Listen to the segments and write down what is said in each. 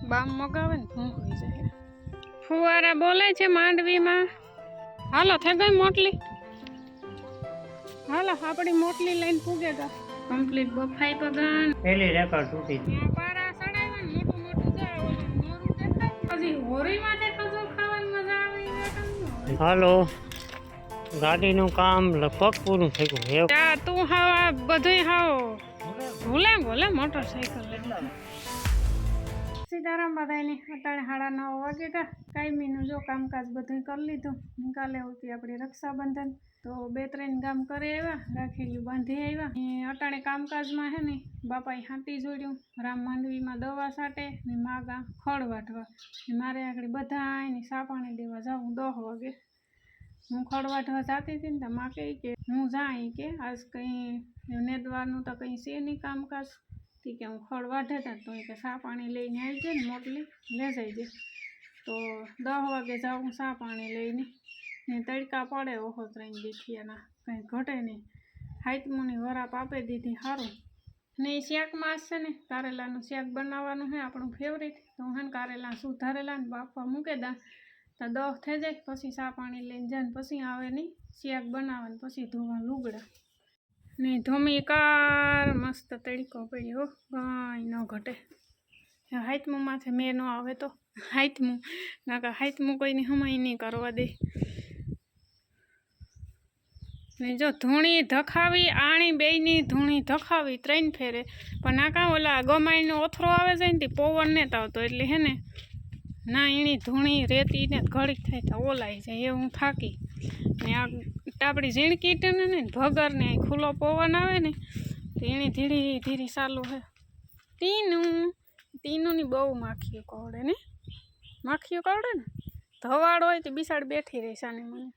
બામ મગાવે ને ભૂખ હોઈ જાય. ફુવારા બોલે છે માંડવીમાં. હાલો થઈ ગઈ મોટલી. હાલો આપણી મોટલી લઈને પૂગે ગા કમ્પ્લીટ બફાઈ પગન પેલી રેકર્ડ તૂટી ગઈ. પારા સડાવ્યા ને મોટું મોટું જાય ઓલું મોરું દેખાય. હજી હોરી માટે ખજૂર ખાવાની મજા આવે. હાલો ગાડીનું કામ લગભગ પૂરું થઈ ગયું. જા તું હાવ બધુંય હાવ ભૂલે મોટરસાઇકલ સીતારામ બધાની અત્યારે 9:30 વાગે કા કાયમીનું જો કામકાજ બધું કરી લીધું. કાલે હોતી આપણી રક્ષાબંધન તો 2-3 ગામ કરી આવ્યા, રાખેલું બાંધી આવ્યા. અટાણે કામકાજમાં હે ને બાપાએ હાંતી જોડ્યું, રામ માંડવીમાં દવા છાંટે ને માગા ખડ વાટવા. મારે આગળ બધા એની સા પાણી દેવા જાઉં 10 વાગે. હું ખડ વાટવા જતી હતી ને તો માં કહે કે હું જાય કે આજ કંઈ નેદવાનું તો કંઈ છે નહીં કામકાજ કે હું ખડ વાઢે હતા તો કે સા પાણી લઈને આવી જાય ને મોટલી લે જઈ તો 10 વાગે જાઉં સા પાણી લઈને ને તડકા પડે ઓહો 3 દીઠિયાના કંઈ ઘટે નહીં. હાઈતમુની વરાપ આપી દીધી સારું ને એ શાકમાં છે ને કારેલાનું શાક બનાવવાનું છે આપણું ફેવરેટ. તો હું ને કારેલા સુધારેલા ને બાફવા મૂકે દા તો 10 થઈ જાય પછી સા પાણી લઈને જાય ને પછી આવે નહીં શાક બનાવવાનું પછી ધોવા લુગડા ને ધોમીકાર મસ્ત તડકો પડ્યો કાંઈ ન ઘટે. હાઈતમું માથે મેં ન આવે તો હાઈતમું નાકા હાઈતમું કોઈને હમાય નહીં કરવા દે. ને જો ધૂણી ધખાવી આણી બેયની ધૂણી ધખાવી 3 ફેરે પણ નાકા ઓલા ગમાઈનો ઓથરો આવે છે ને તે પવન ને આવતો એટલે હે ને ના એની ધૂણી રેતી ને ઘડીક થાય તો ઓલાઈ જાય એ હું થાકી. ને આ આપણી ઝીણકી ને ભગર ને ખુલ્લો પવન આવે ને તો એની ધીરે ધીરે ચાલુ હે. તીનુંની બહુ માખીઓ કવડે ને ધવાડ હોય તો બિસાડ બેઠી રહી સાને મને.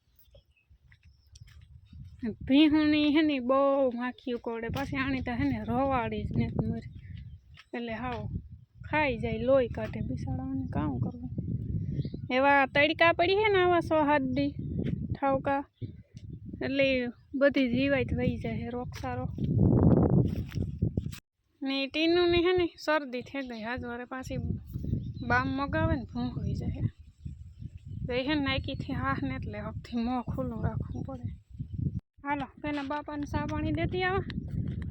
ભીહુની હે ને બહુ માખીઓ કવડે પાછી આણી તો હે ને રવાડી જ ને મરી એટલે હાવ ખાઈ જાય લોહી કાઢે બિસાડાને કામ કરવું. એવા તડકા પડી હે ને આવા 6-7 દી ઠાવકા એટલે બધી જીવાય વહી જાય રોગસારો. ને ટીનુંની હે ને શરદી થઈ ગઈ હાજવારે પાછી બામ મગાવે ને ભૂખ હોઈ જાય તો એ હે નાઈકીથી હાથ ને એટલે હકથી મોં ખુલ્લું રાખવું પડે. હાલો પહેલાં બાપાને સા પાણી દેતી આવે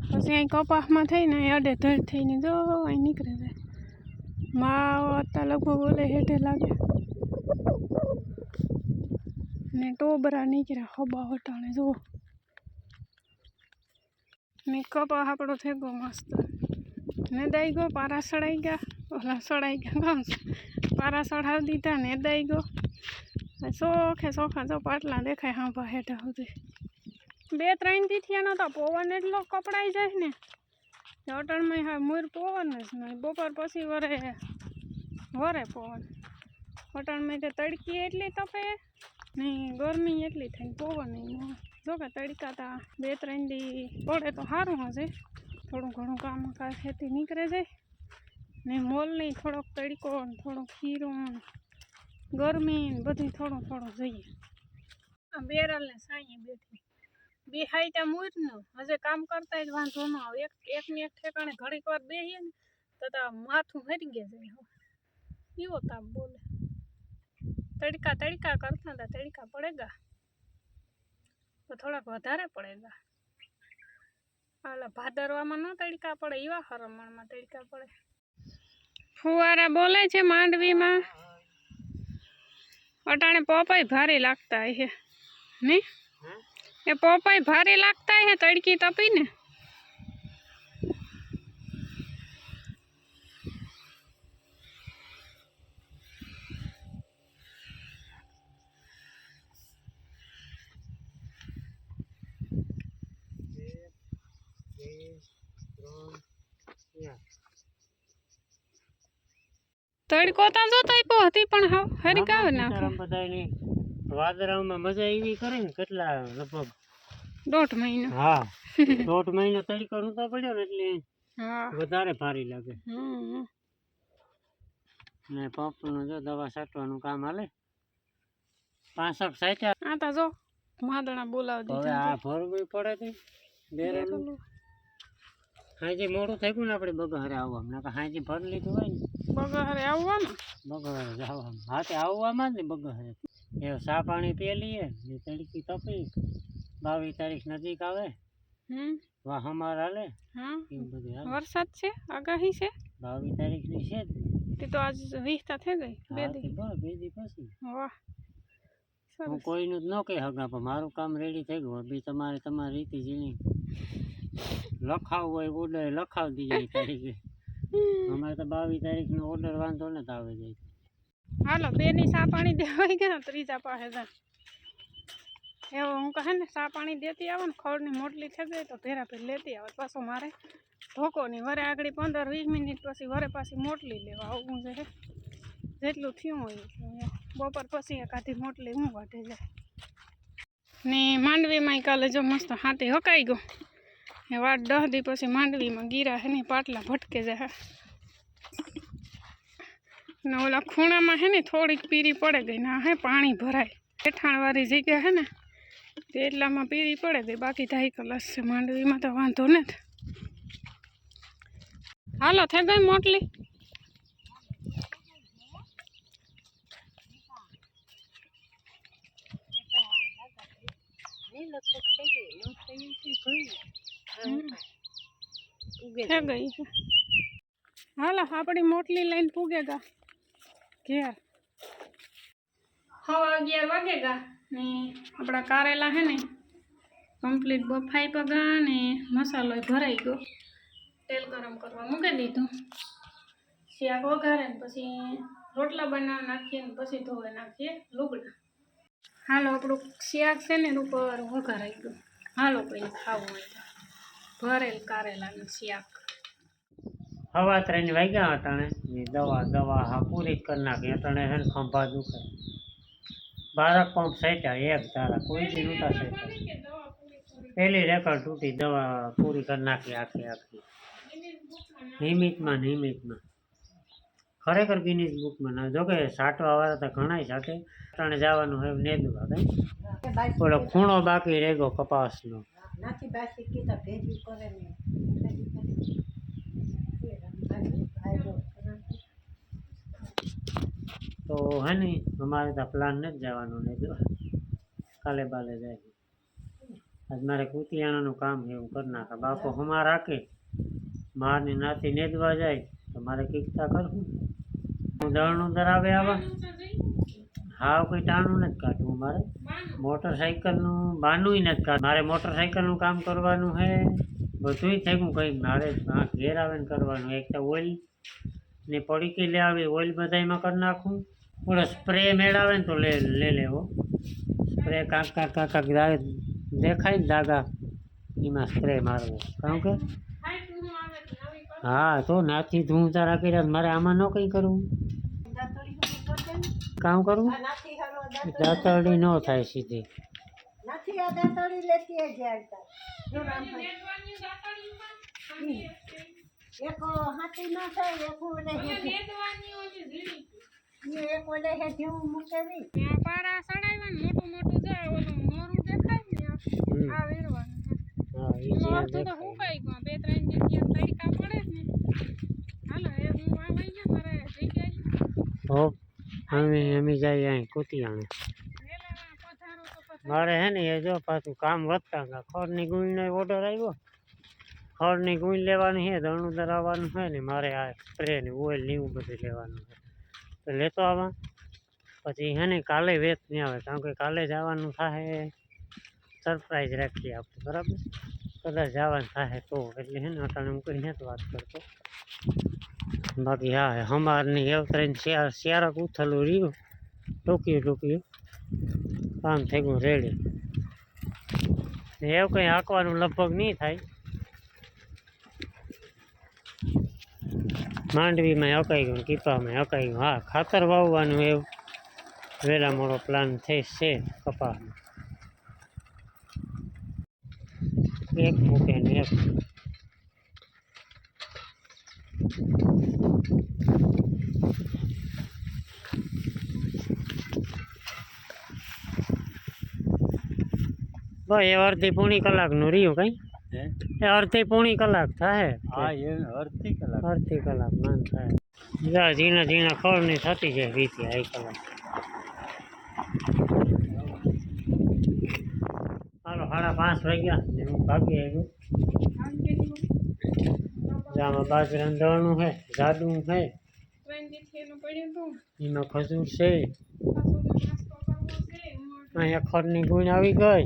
પછી અહીં કપાસમાં થઈને અડે ધડ થઈને જો અહીં નીકળે જાય. માં અત્યારે લગભગ બોલે હેઠે લાગે ને ટોબરા નીકળ્યા હબા વટાણે જુઓ ને કપાસ આપણો થઈ ગયો મસ્ત ને દઈ ગયો. પારા સડાઈ ગયા ઓલા સડાઈ ગયા ગામ પારા સડાવી દીધા ને દઈ ગયો. ચોખા જો પાટલા દેખાય હાંભા હેઠા સુધી 2-3 દીઠિયાનો તો પવન એટલો કપડાઈ જાય ને અટણમાં હા મૂર પવન જ નહીં. બપોર પછી વરે પવન અટણમાં તો તડકી એટલી તપે નહીં ગરમી એટલી થાય પવન નહીં. જો કે તડકા તા 2-3 દી પડે તો સારું હશે થોડું ઘણું કામ ખેતી નીકળે જાય ને મોલની થોડોક તડકો ને થોડોક ખીરું ગરમી ને બધું થોડું જઈએ. આ બેરલને સાંઈ બેઠી બે હાઈટા મૂરનું હજે કામ કરતા જ વાંધો ન આવે. એકને એક ઠેકાણે ઘડીક વાર બેસીએ ને તો માથું હરી ગયા જાય. એવો તાપ બોલે તડકા કરતા હતા તડકા પડેગા તો થોડાક વધારે પડેગા. હાલા ભાદરવામાં ન તડકા પડે એવા હરમણમાં તડકા પડે. ફુવારા બોલે છે માંડવીમાં. અટાણે પોપાઈ ભારે લાગતા હે ને એ પોપાઈ ભારે લાગતા હે તડકી તપી ને. તડકો તો જોતો હતી પણ હાવ હરી ગાવ નાખે બધાની વાદળામાં મજા એવી કરે ને કેટલા લગભગ 1.5 મહિનો. હા 1.5 મહિનો તડકો નતો પડ્યો ને એટલે વધારે ભારી લાગે. ને પંપનું જો દવા છાંટવાનું કામ હાલે 65 સાચા. આ તો જો માદણા બોલાવી દીધા. આ ભરવું પડે છે બેરેલું હાજી મોડું થઈ ગયું ને આપણે બગારે આવવા હાજી ભરી લીધું હોય ને બગહરે આવવાનું બગડે જવામાં હા તે આવવામાં જ ને બગડે એ ચા પાણી પી લઈએ ને તડકી તપી 22 તારીખ નજીક આવે વાહ અમાર હાલે હા એવું બધું હાલે વરસાદ છે આગાહી છે 22 તારીખની છે જ તે તો આજ 20 તા થઈ ગઈ બે હા તે દી બસ 2 દી પછી વાહ હું સરસ કોઈનું જ ન કહી હગા પણ મારું કામ રેડી થઈ ગયું બી તમારે તમારી રીતિ જીણી લખાવવું હોય ઓર્ડર લખાવી દઈએ તારીખે અમારે તો 22 તારીખનો ઓર્ડર વાંધો ને આવે જાય હાલો બેની ચા પાણી દેવાઈ ગયા ત્રીજા પાસે જા એવો હું કહે ને ચા પાણી દેતી આવે ને ખોળની મોટલી થઈ ગઈ તો ભેરા ભેર લેતી આવે પાછો મારે ધોકો નહીં વરે આગળ 15-20 મિનિટ પછી વરે પાછી મોટલી લેવા આવું છે જેટલું થયું હોય એટલું બપોર પછી એકાદી મોટલી હું વાટે જાય ને માંડવીમાં કાલે જો મસ્ત હાથી હકાઈ ગયો એ વાત 10 દી પછી માંડવીમાં ગીરા હે ને પાટલા ભટકે જાય ને ઓલા ખૂણામાં હે ને થોડીક પીરી પડે ગઈ ના હે પાણી ભરાય હેઠાણવાળી જગ્યા હે ને તે એટલામાં પીરી પડે ગઈ બાકી ધાઈ કલાસ છે માંડવીમાં તો વાંધો નથી હાલો થઈ ગઈ મોટલી થઈ ગઈ હાલો આપણી મોટલી લઈને પૂગેગા ઘેર 11 વાગેગા ને આપણા કારેલા હે ને કમ્પ્લીટ બફાઈ પગા ને મસાલો ભરાઈ ગયો તેલ ગરમ કરવા મૂકી દીધું શાક વઘારે ને પછી રોટલા બનાવી નાખીએ ને પછી ધોઈ નાખીએ લુગડા હાલો આપણું શાક છે ને ઉપર વઘારાઈ ગયું હાલો પછી ખાવું હોય તો ભરેલ કારેલાનું શાક હવા 3 વાગ્યા અટાણે દવા હા પૂરી કરી નાખી અટાણે હે ને ખંભા દુખે 12 પંપ સેટ્યા એક ધારા કોઈ દી નહોતા સેટ્યા પહેલી રેકર્ડ તૂટી દવા પૂરી કરી નાખી આખી નિયમિતમાં ખરેખર ગિનીઝ બુકમાં ના જોકે સાટવા વાળા તો ઘણા સાટે અટાણે જવાનું હોય નેદવા કઈ ઓલો ખૂણો બાકી રહી ગયો કપાસનો તો હે ને અમારે તો પ્લાન નથી જવાનું ને જો કાલે બાલે જાય આજ મારે કુતિયાણાનું કામ છે એવું કરી નાખે બાપો હમા રાખે મારની નાથી નેદવા જાય તો મારે કીકતા કરવું હું દળનું ધરાવે આવા હા કોઈ ટાણું નથી કાઢવું મારે મોટરસાઇકલનું બાનું નથી કાઢ મારે મોટરસાઇકલનું કામ કરવાનું છે બધુંય થયું કંઈ મારે ઘેર આવે ને કરવાનું એક તો ઓઇલ ને પડીકી લે આવી ઓઇલ બધામાં કરી નાખું ઓલો સ્પ્રે મેળાવે ને તો લે લેવો સ્પ્રે કાંક દેખાય ને દાગા એમાં સ્પ્રે મારવો કારણ કે હા તો નાથી ધૂળ તારા કર્યા મારે આમાં ન કંઈ કરવું કામ કરવું દાંતરડી ન થાય સીધી એક હાથી ના થાય એક ઓલે એક ઓલે હે જેવું મૂકેવી પારા સડાવ્યા ને મોટું જાય ઓલું મોરું દેખાય ને આ વેરવાનું હા એ મોરું તો હુકાઈ ગયું 2-3 જગ્યા તડકા પડે ને હાલો એ હું આવી ગયા મારે જગ્યાએ હો અમે જઈએ અહીં કુતિયાણે મારે હે ને એ જો પાછું કામ વધતા ખોરની ગુણનો ઓર્ડર આવ્યો ખોરની ગુણ લેવાની છે દળનું ધરાવવાનું છે ને મારે આ સ્પ્રે ને ઓઇલ ને એવું બધું લેવાનું છે તો લેતો આવા પછી હે ને કાલે વેચ નહીં આવે કારણ કે કાલે જવાનું થાય સરપ્રાઈઝ રાખીએ આપણે બરાબર કદાચ જવાનું થાય તો એટલે હે ને અટાણે હું કંઈ નથી વાત કરતો બાકી હા હમારની એવતરીને શિયાળક ઉથલું રહ્યું ટોક્યું કામ થઈ ગયું રેડી એવું કંઈ હાંકવાનું લગભગ નહીં થાય માંડવીમાં હકાઈ ગયું કીપામાં હકાઈ ગયું હા ખાતર વાવવાનું એવું વહેલા મોડો પ્લાન થઈ છે કપાસમાં એક મૂકે ને એક ભાઈ એ અડધી પોણી કલાકનું રહ્યું કઈ એ અડધી પોણી કલાક થાય હા એ અડધી કલાક માન થાય જા ઝીણા ઝીણા ખોળની થતી જાય વીતી આઈ કલાક. હાલો 5:30 વાગ્યા ને હું ભાગી આવ્યો. જામાં બાજરાનું દળનું છે, જાડું છે, એમાં ખજૂર છે. અહીંયા ખડની ગુણ આવી ગઈ.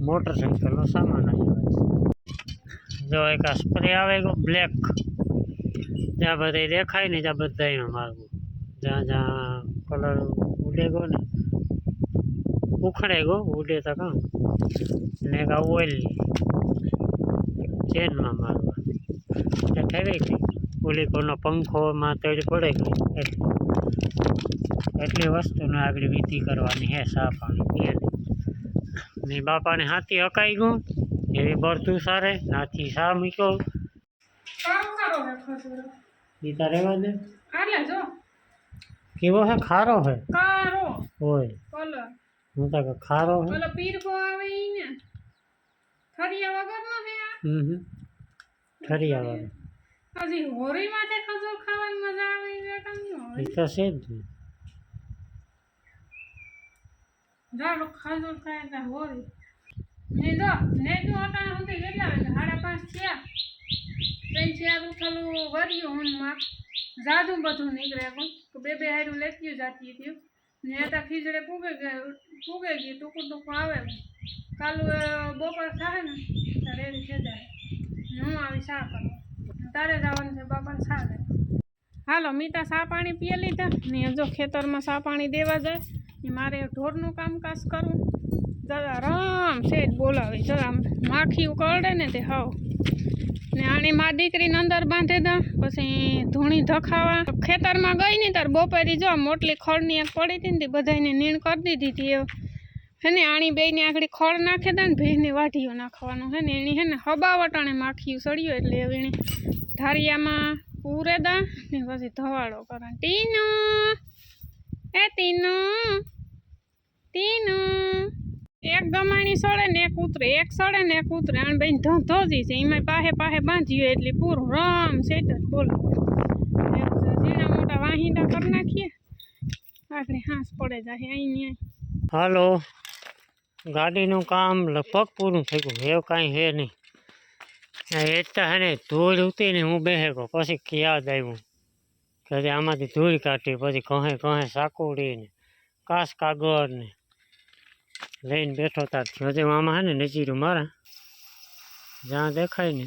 મોટરસાઇકલનો સામાન આવ્યો. જો એક આ સ્પ્રે આવે ગયો બ્લેક, જ્યાં બધા દેખાય ને ત્યાં બધામાં મારવું. જ્યાં જ્યાં કલર ઉડે ગયો ને ઉખડે ગયો ઉડે તો કામ. ને એક આ ઓઇલ ચેનમાં મારવા ઠેવાઈ ગઈ. ઓલી કોનો પંખોમાં તેજ પડે ગઈ. એટલી વસ્તુને આગળ વીતી કરવાની હે સા પાણી પીએની. ને બાપાને હાથી હકાઈ ગયું એવી બરતું સારે નાથી સા મૂક્યો. ઈતા રહેવા દે. કેવો હે? ખારો હે. હોય હું તો ખારો હે. ઠરિયા વગર હજી હોરી માટે ખજૂર ખાવાની મજા આવે એ તો છે જ ને. જાડો ખજૂર ખાય તો હોરી ને જો અટાણે સુધી કેટલા વાગે 5:30 થયા. 3-4 ઉથલું વર્યું ઊનમાં જાદું બધું નીકળે પણ બે હારું લેતી જાતી હતી ને હતા ખીજડે પૂગે ગઈ ટૂંકું આવે. કાલું બપોર થાય ને ત્યારે એવી છે જાય હું આવી શા કરું. તારે જવાનું છે બાપાને શા દે. હાલો મીતા શા પાણી પીએ લીધા ને જો ખેતરમાં શા પાણી દેવા જાય ને મારે ઢોરનું કામકાજ કરવું. જરા રામ શેઠ બોલાવે જરા માખી કરડે ને તે હાવ. ને આની મા દીકરીને અંદર બાંધે દા પછી ધૂણી ધખાવા ખેતરમાં ગઈ ને તાર બપોરી જો મોટલી ખડની એક પડી હતી ને બધાને નીણ કરી દીધી હતી. હે ને આણી બેને આગળ ખડ નાખે દા ને ભેંને વાઢીઓ નાખવાનો હે ને એની હે ને હબાવટાણે માખીયું સળ્યો એટલે હવે એને ધારિયામાં પૂરે દા ને પછી ધવાડો કરે. ટીનું એક ગમાણી સળે ને એક ઉતરે, એક સળે ને એક ઉતરે. આણ બેન ધોજી છે એમાં પાહે બાંધ્યું એટલે પૂરું રામ સેટર બોલો. ઝીણા મોટા વાહિંદા કરી નાખીએ આગળ હાંસ પડે જાય અહીં. હાલો ગાડીનું કામ લગભગ પૂરું થઈ ગયું. એવું કાંઈ હે નહીં. એટલા હે ને ધૂળ ઉતરીને હું બેસે ગયો. પછી યાદ આવ્યું કે આમાંથી ધૂળ કાઢી પછી કહે સાકુડી ને કાસ કાગળ ને લઈને બેઠો તાર હજી આમાં હે ને નજીરું મારા જ્યાં દેખાય ને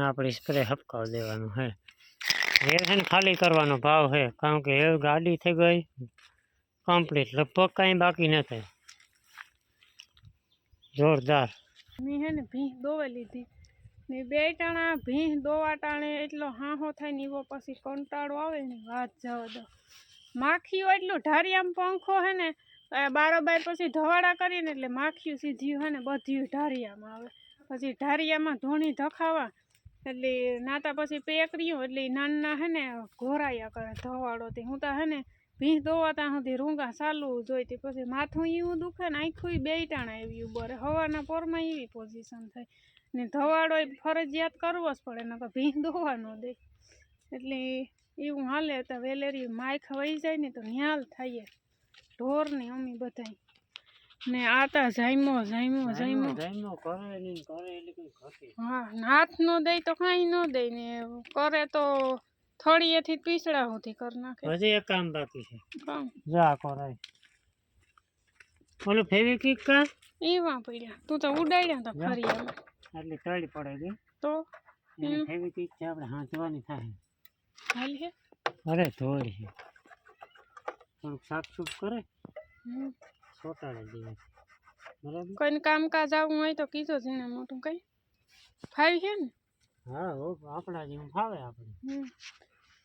આપણી સ્પ્રે હપકાવ દેવાનું હે. એ છે ને ખાલી કરવાનો ભાવ છે કારણ કે એ ગાડી થઈ ગઈ કમ્પ્લીટ. લગભગ કાંઈ બાકી ન થાય. જોરદાર. મેં હે ને ભીંસ દોવે લીધી ને 2 ટાણા ભીંસ દોવા ટાણે એટલો હાહો થાય ને એવો પછી કંટાળો આવે ને વાત જવા દો. માખીઓ એટલું ઢારિયામાં પંખો હે ને બારોબાર પછી ધવાડા કરીને એટલે માખીયું સીધ્યું હે ને બધું ઢારિયામાં આવે. પછી ઢારિયામાં ધૂણી ધખાવા એટલે નાતા પછી પેક રહ્યું એટલે નાના હે ને ઘોરાયા કરે ધવાડોથી. હું તો હે ને ભીંસ દોવા ત્યાં સુધી રૂંગા ચાલુ જોઈતી પછી માથું એવું દુખે ને આખું 2 ટાણા એવી ઉભરે. હવાના પોરમાં એવી પોઝિશન થાય ને ધવાડો ફરજિયાત કરવો જ પડે નકર ભીંસ દોવા ન દે એટલે એવું હાલે. તો વેલેરી માય ખવાઈ જાય ને તો ન્યાલ થાય ઢોર ને અમી બધાય ને આતા જાયમો હા હાથ ન દે તો કાંઈ ન દે ને કરે તો થોડીએથી પીસડા સુધી કરી નાખે. હજી એક કામ બાકી છે. જા કરાય ઓલું ફેવિક્વિક કા એવા પડ્યા તું તો ઉડાડ્યા તા ફરી આવે એટલે તળી પડે કે તો ફેવિક્વિક છે આપણે હાંચવાની થાય. હાલ હે અરે થોડી છે થોડુંક સાફ કરે સોટાડે દે બરાબર. કોઈને કામકાજ આવું હોય તો કીધો છે મોટું કઈ ફાવી છે ને. હા આપણા જેવું ફાવે આપણે.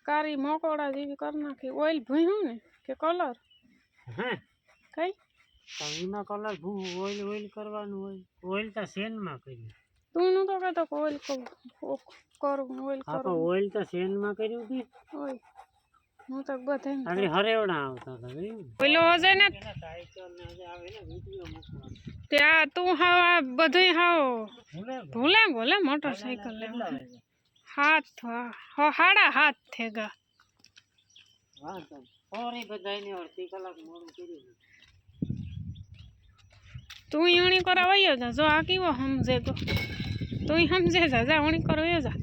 કારી મકોડા જેવી કરી નાખી. ઓઇલ ભૂયું ને કે કલર હે કઈ એમાં કલર ઓઇલ કરવાનું હોય. ઓઇલ તો શેનમાં કર્યું. તું ન તો કહેતો ઓઇલ કરું ઓઇલ કરું. ઓઇલ તો શેનમાં કર્યું કે ઓઇલ હું તો બધે આગળ હરેવડા આવતા હતા પેલો હશે ને ત્યાં તું હા બધું હાવ ભૂલે મોટરસાઇકલ લેવા 7 હાડા 7 થેગા વાંધો નહીં. સોરી બધાયને અડધી કલાક મોડું કર્યું. તું ઈણી કરવા વયો જા જો આ કેવો સમજે તો તું સમજે જા જા ઈણી કરવા વયો જા